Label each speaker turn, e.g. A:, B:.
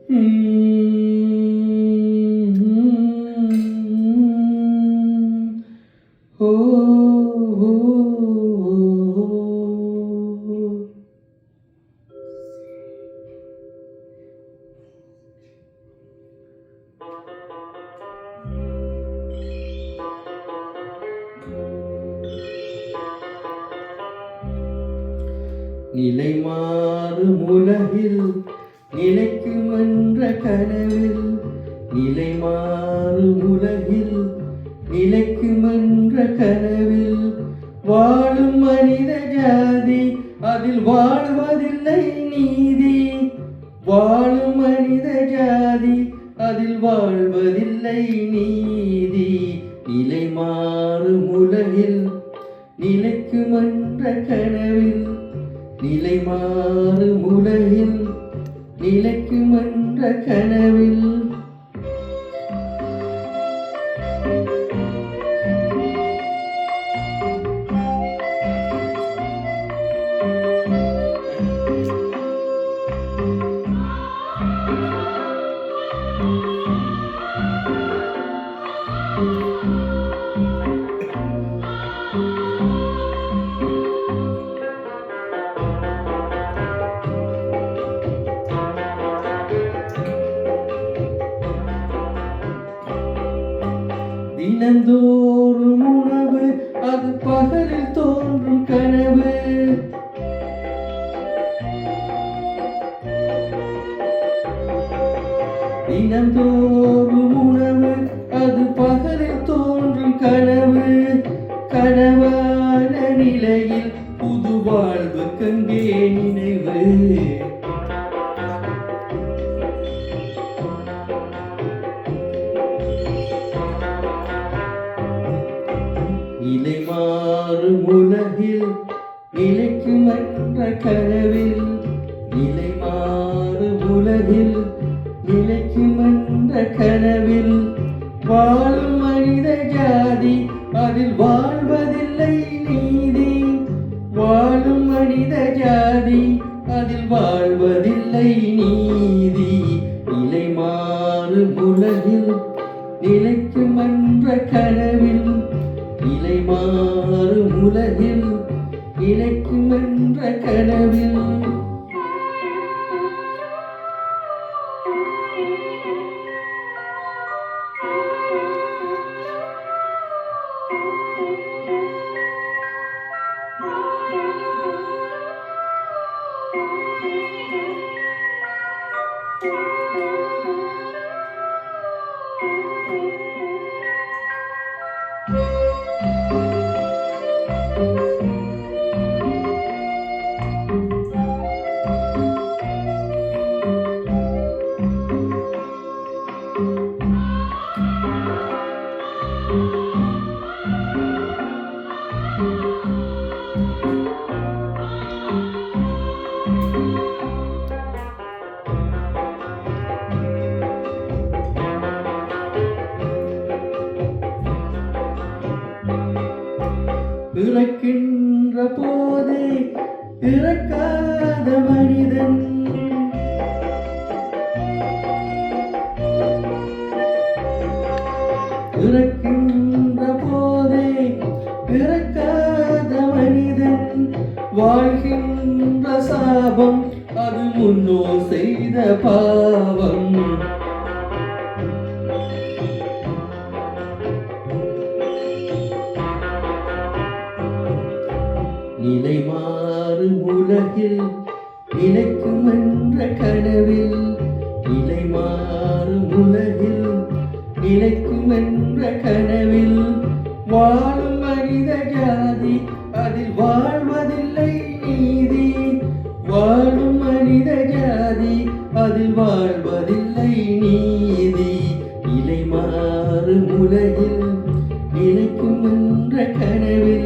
A: ஓ நிலை மாறும் உலகில் நிலைக்கும் என்ற கனவில், நிலை மாறும் உலகில் நிலைக்கும் என்ற கனவில் வாழும் மனித ஜாதி அதில் வாழ்வதில்லை நீதி. வாழும் மனித ஜாதி அதில் வாழ்வதில்லை நீதி. நிலை மாறும் உலகில் நிலைக்கும் என்ற கனவில், நிலை மாறும் உலகில் நிலைக்கும் என்ற கனவில் தினந்தோறும் உணவு அது பகலில் தோன்றும் கனவு. தினந்தோறும் உணவு அது பகலில் தோன்றும் கனவு. கனவான நிலையில் புது வாழ்வு கங்கே நினைவு. நிலை மாறும் உலகில் நிலைக்கும் என்ற கனவில், நிலை மாறும் உலகில் நிலைக்கும் என்ற கனவில் வாழும் மனித ஜாதி அதில் வாழ்வதில்லை நீதி. வாழும் மனித ஜாதி அதில் வாழ்வதில்லை நீதி. நிலை மாறும் உலகில் நிலைக்கும் என்ற கனவில், நிலை மாறும் உலகில் நிலைக்கும் என்ற கனவில் பிறக்கின்ற போதே பிறக்காத மனிதன், பிறக்கின்ற போதே பிறக்காத மனிதன் வாழ்கின்ற சாபம் அது முன்னோர் செய்த பாவம். நிலை மாறும் உலகில் நிலைக்கும் என்ற கனவில், நிலை மாறும் உலகில் நிலைக்கும் என்ற கனவில் வாழும் மனித ஜாதி அதில் வாழ்வதில்லை நீதி. வாழும் மனித ஜாதி அதில் வாழ்வதில்லை நீதி. நிலை மாறும் உலகில் நிலைக்கும் என்ற கனவில்,